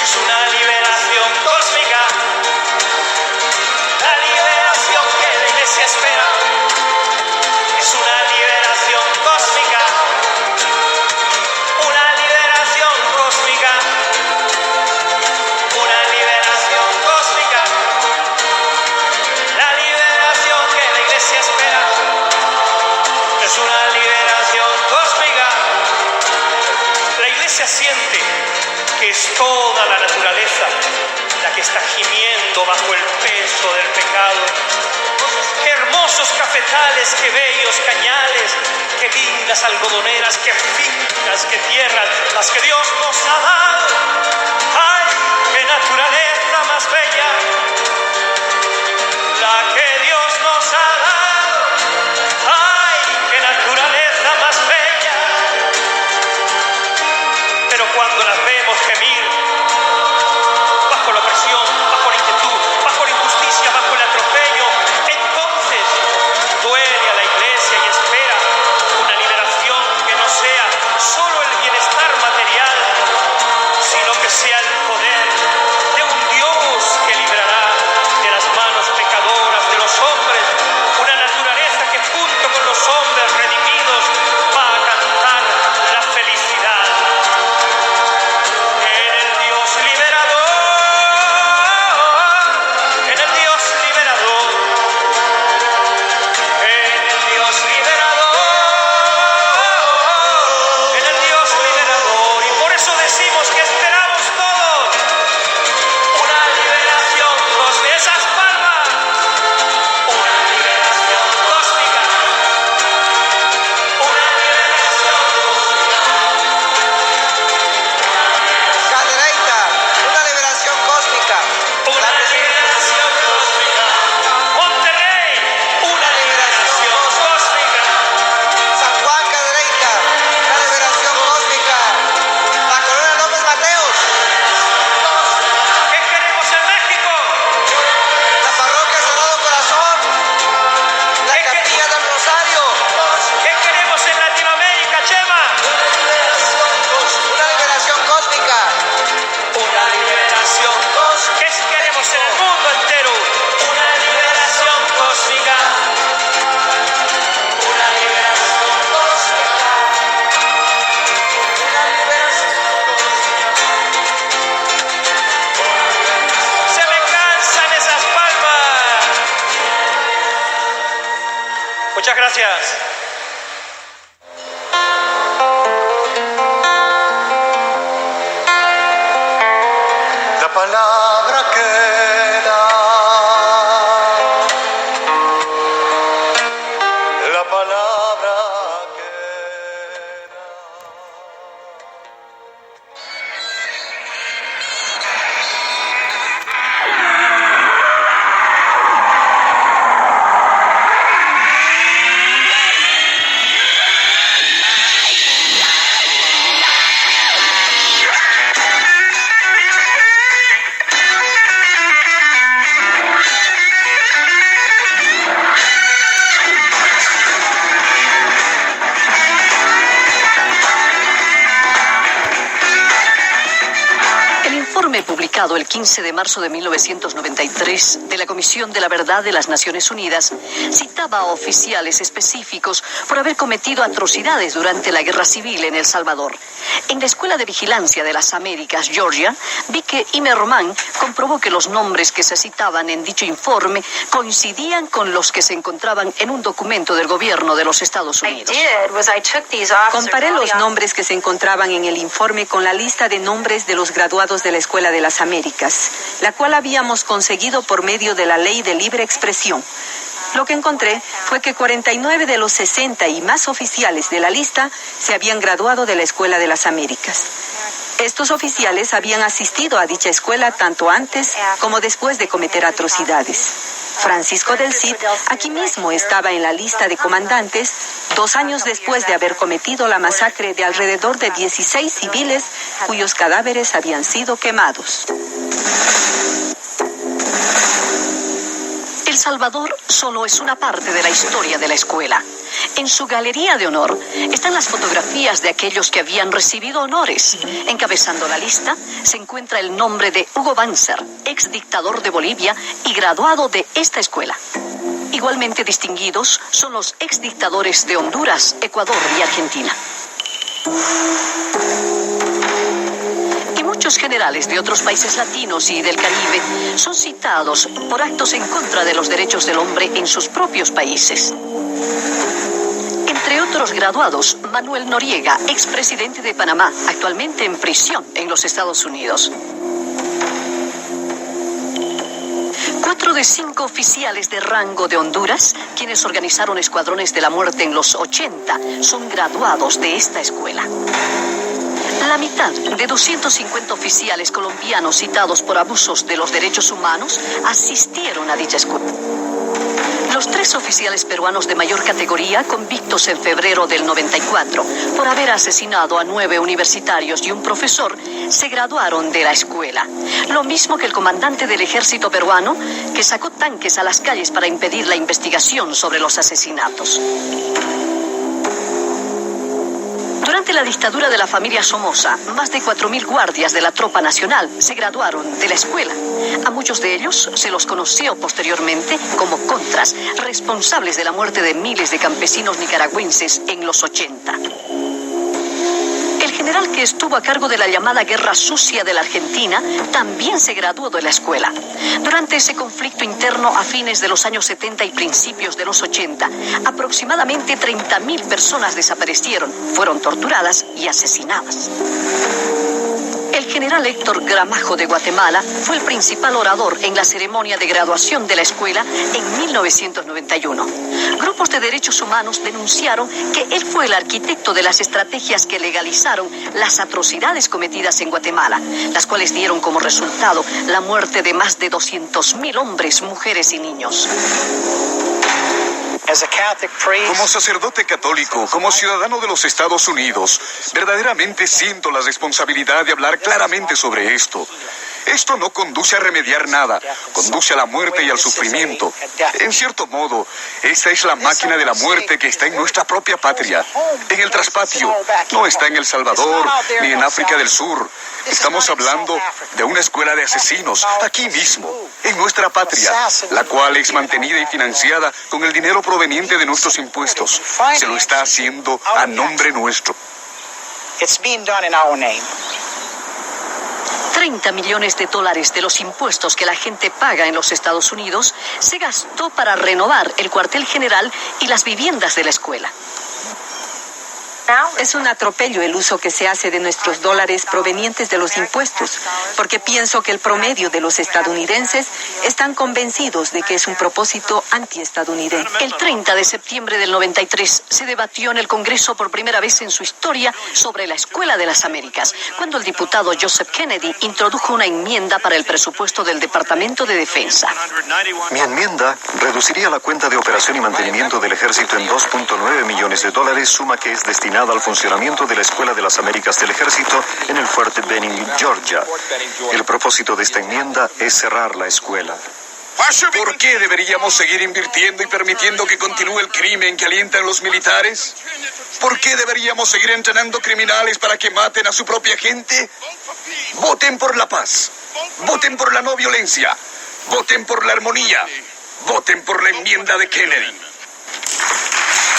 Es una liberación cósmica, la liberación que la iglesia espera. Es una liberación cósmica, una liberación cósmica, una liberación cósmica, la liberación que la iglesia espera. Es una liberación cósmica. La iglesia siente que es toda la naturaleza la que está gimiendo bajo el peso del pecado. Qué hermosos cafetales, qué bellos cañales, qué lindas algodoneras, qué fincas, qué tierras, las que Dios nos ha dado. ¡Ay, qué naturaleza más bella! La que Dios nos ha dado. ¡Ay, qué naturaleza más bella! Pero cuando las vemos gemir bajo la opresión, bajo la inquietud, bajo la injusticia, bajo el atropello, entonces duele a la iglesia y espera una liberación que no sea solo el bienestar material, sino que sea el poder de un Dios que librará de las manos pecadoras de los hombres una naturaleza que junto con los hombres redimidos va a cantar la felicidad. En el Dios liberador, en el Dios liberador, en el Dios liberador, en el Dios liberador. Y por eso decimos que esperamos todos una liberación cósmica. Esas palmas, una liberación cósmica, una liberación Cadereyta, una liberación cósmica. Una liberación cósmica. Monterrey, una liberación cósmica. San Juan Cadereyta, una liberación cósmica. La Colonia López Mateos, ¿Qué queremos en México? la parroquia Sagrado Corazón, la capilla del Rosario, ¿Qué queremos en Latinoamérica, Chema? una liberación cósmica. Una liberación cósmica. ¿Qué queremos en el mundo entero? Una liberación cósmica. Una liberación cósmica. Una liberación cósmica. Se me cansan esas palmas. Muchas gracias. La palabra queda, la palabra queda. El informe publicado el 15 de marzo de 1993 de la Comisión de la Verdad de las Naciones Unidas citaba a oficiales específicos por haber cometido atrocidades durante la Guerra Civil en El Salvador. En la Escuela de Vigilancia de las Américas, Georgia, Vique Imerman comprobó que los nombres que se citaban en dicho informe coincidían con los que se encontraban en un documento del gobierno de los Estados Unidos. Comparé los nombres que se encontraban en el informe con la lista de nombres de los graduados de la Escuela de las Américas, la cual habíamos conseguido por medio de la Ley de Libre Expresión. Lo que encontré fue que 49 de los 60 y más oficiales de la lista se habían graduado de la Escuela de las Américas. Estos oficiales habían asistido a dicha escuela tanto antes como después de cometer atrocidades. Francisco del Cid aquí mismo estaba en la lista de comandantes 2 años después de haber cometido la masacre de alrededor de 16 civiles cuyos cadáveres habían sido quemados. El Salvador solo es una parte de la historia de la escuela. En su galería de honor están las fotografías de aquellos que habían recibido honores. Encabezando la lista se encuentra el nombre de Hugo Banzer, ex dictador de Bolivia y graduado de esta escuela. Igualmente distinguidos son los ex dictadores de Honduras, Ecuador y Argentina. Y muchos generales de otros países latinos y del Caribe son citados por actos en contra de los derechos del hombre en sus propios países. Entre otros graduados, Manuel Noriega, expresidente de Panamá, actualmente en prisión en los Estados Unidos. 4 de 5 oficiales de rango de Honduras, quienes organizaron escuadrones de la muerte en los 80, son graduados de esta escuela. La mitad de 250 oficiales colombianos citados por abusos de los derechos humanos asistieron a dicha escuela. Los 3 oficiales peruanos de mayor categoría, convictos en febrero del 94 por haber asesinado a 9 universitarios y un profesor, se graduaron de la escuela. Lo mismo que el comandante del ejército peruano, que sacó tanques a las calles para impedir la investigación sobre los asesinatos. Durante la dictadura de la familia Somoza, más de 4.000 guardias de la Tropa Nacional se graduaron de la escuela. A muchos de ellos se los conoció posteriormente como contras, responsables de la muerte de miles de campesinos nicaragüenses en los 80. El general que estuvo a cargo de la llamada Guerra Sucia de la Argentina también se graduó de la escuela. Durante ese conflicto interno a fines de los años 70 y principios de los 80, aproximadamente 30.000 personas desaparecieron, fueron torturadas y asesinadas. El general Héctor Gramajo de Guatemala fue el principal orador en la ceremonia de graduación de la escuela en 1991. Grupos de derechos humanos denunciaron que él fue el arquitecto de las estrategias que legalizaron las atrocidades cometidas en Guatemala, las cuales dieron como resultado la muerte de más de 200.000 hombres, mujeres y niños. Como sacerdote católico, como ciudadano de los Estados Unidos, verdaderamente siento la responsabilidad de hablar claramente sobre esto. Esto no conduce a remediar nada, conduce a la muerte y al sufrimiento. En cierto modo, esa es la máquina de la muerte que está en nuestra propia patria, en el traspatio. No está en El Salvador ni en África del Sur. Estamos hablando de una escuela de asesinos, aquí mismo, en nuestra patria, la cual es mantenida y financiada con el dinero proveniente de nuestros impuestos. Se lo está haciendo a nombre nuestro. 30 millones de dólares de los impuestos que la gente paga en los Estados Unidos se gastó para renovar el cuartel general y las viviendas de la escuela. Es un atropello el uso que se hace de nuestros dólares provenientes de los impuestos, porque pienso que el promedio de los estadounidenses están convencidos de que es un propósito antiestadounidense. El 30 de septiembre del 93 se debatió en el Congreso por primera vez en su historia sobre la Escuela de las Américas, cuando el diputado Joseph Kennedy introdujo una enmienda para el presupuesto del Departamento de Defensa. Mi enmienda reduciría la cuenta de operación y mantenimiento del ejército en $2.9 millones, suma que es destinada al funcionamiento de la Escuela de las Américas del Ejército en el Fuerte Benning, Georgia. El propósito de esta enmienda es cerrar la escuela. ¿Por qué deberíamos seguir invirtiendo y permitiendo que continúe el crimen que alientan los militares? ¿Por qué deberíamos seguir entrenando criminales para que maten a su propia gente? Voten por la paz. Voten por la no violencia. Voten por la armonía. Voten por la enmienda de Kennedy.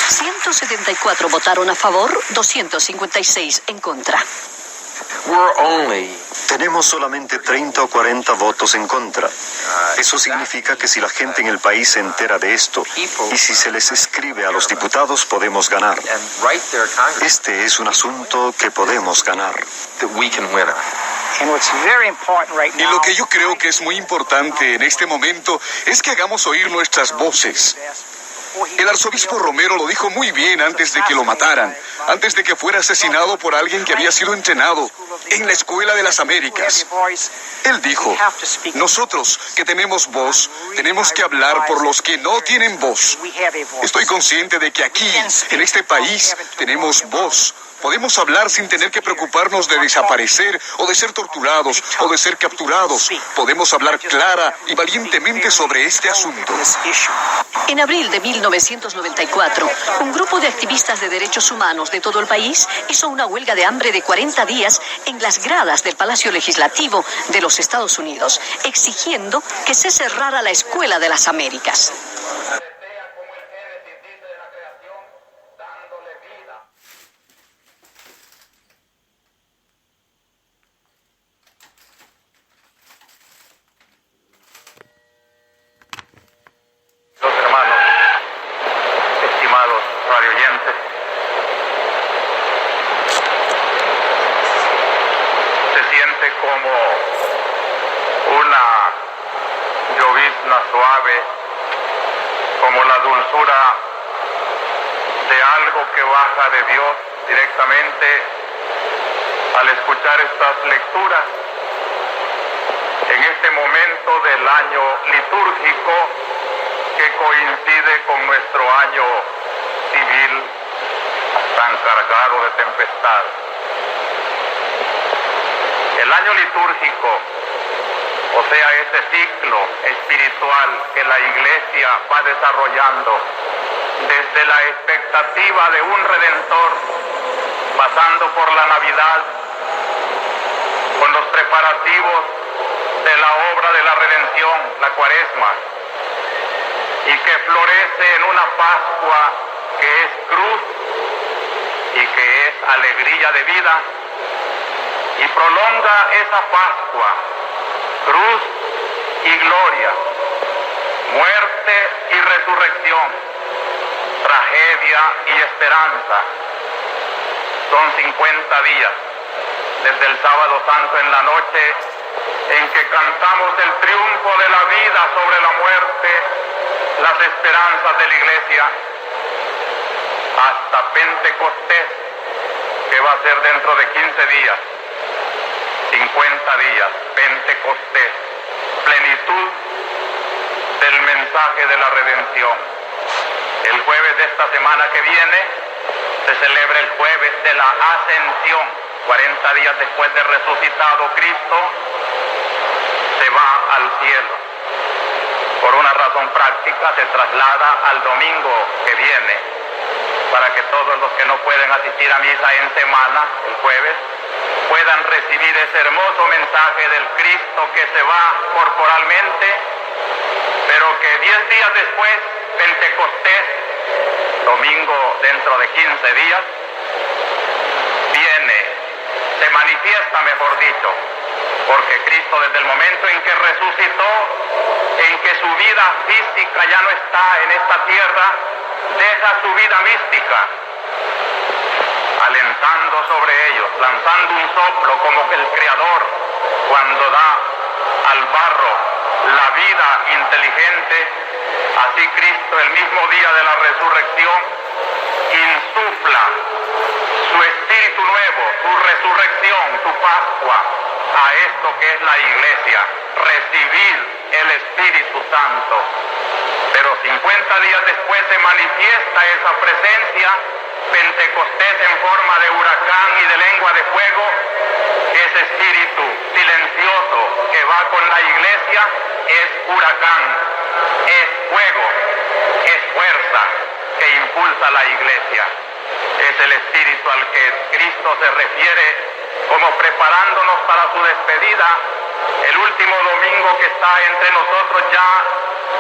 174 votaron a favor, 256 en contra. Tenemos solamente 30 o 40 votos en contra. Eso significa que si la gente en el país se entera de esto y si se les escribe a los diputados, podemos ganar. Este es un asunto que podemos ganar. Y lo que yo creo que es muy importante en este momento es que hagamos oír nuestras voces. El arzobispo Romero lo dijo muy bien antes de que lo mataran, antes de que fuera asesinado por alguien que había sido entrenado en la Escuela de las Américas. Él dijo, nosotros que tenemos voz, tenemos que hablar por los que no tienen voz. Estoy consciente de que aquí, en este país, tenemos voz. Podemos hablar sin tener que preocuparnos de desaparecer o de ser torturados o de ser capturados. Podemos hablar clara y valientemente sobre este asunto. En abril de 1994, un grupo de activistas de derechos humanos de todo el país hizo una huelga de hambre de 40 días en las gradas del Palacio Legislativo de los Estados Unidos, exigiendo que se cerrara la Escuela de las Américas. Los hermanos, estimados radioyentes, se siente como una llovizna suave, como la dulzura de algo que baja de Dios directamente al escuchar estas lecturas. En este momento del año litúrgico que coincide con nuestro año civil tan cargado de tempestad. El año litúrgico, o sea, ese ciclo espiritual que la Iglesia va desarrollando desde la expectativa de un Redentor, pasando por la Navidad, con los preparativos de la obra de la redención, la Cuaresma, y que florece en una Pascua que es cruz y que es alegría de vida, y prolonga esa Pascua, cruz y gloria, muerte y resurrección, tragedia y esperanza. Son 50 días desde el sábado santo en la noche en que cantamos el triunfo de la vida sobre la muerte, las esperanzas de la Iglesia, hasta Pentecostés, que va a ser dentro de 15 días, 50 días, Pentecostés, plenitud del mensaje de la redención. El jueves de esta semana que viene se celebra el jueves de la Ascensión. 40 días después de resucitado Cristo, se va al cielo. Por una razón práctica se traslada al domingo que viene, para que todos los que no pueden asistir a misa en semana, el jueves, puedan recibir ese hermoso mensaje del Cristo que se va corporalmente, pero que 10 días después, Pentecostés, domingo dentro de 15 días, viene, se manifiesta, mejor dicho, porque Cristo desde el momento en que resucitó, en que su vida física ya no está en esta tierra, deja su vida mística, alentando sobre ellos, lanzando un soplo como que el Creador, cuando da al barro la vida inteligente, así Cristo el mismo día de la resurrección insufla su espíritu nuevo, su resurrección, su Pascua, a esto que es la Iglesia, recibir el Espíritu Santo. Pero 50 días después se manifiesta esa presencia, Pentecostés en forma de huracán y de lengua de fuego, ese espíritu silencioso que va con la Iglesia es huracán, es fuego, es fuerza que impulsa a la Iglesia. Es el espíritu al que Cristo se refiere como preparándonos para su despedida, el último domingo que está entre nosotros ya,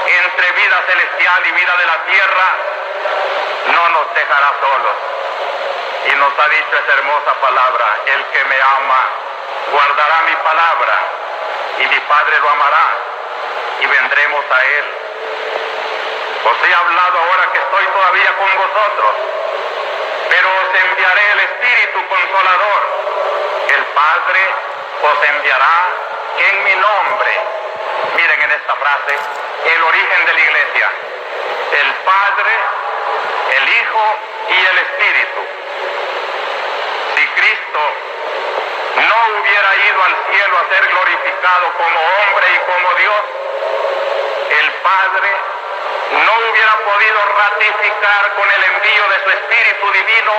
entre vida celestial y vida de la tierra, no nos dejará solos. Y nos ha dicho esa hermosa palabra: el que me ama guardará mi palabra, y mi Padre lo amará, y vendremos a él. Os he hablado ahora que estoy todavía con vosotros, pero os enviaré el Espíritu Consolador. El Padre os enviará en mi nombre. Miren en esta frase el origen de la Iglesia: el Padre, el Hijo y el Espíritu. Si Cristo no hubiera ido al cielo a ser glorificado como hombre y como Dios, el Padre no hubiera podido ratificar con el envío de su Espíritu Divino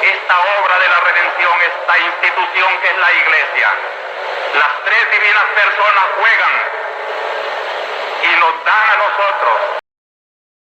esta obra de la redención, esta institución que es la Iglesia. Las tres divinas personas juegan y nos dan a nosotros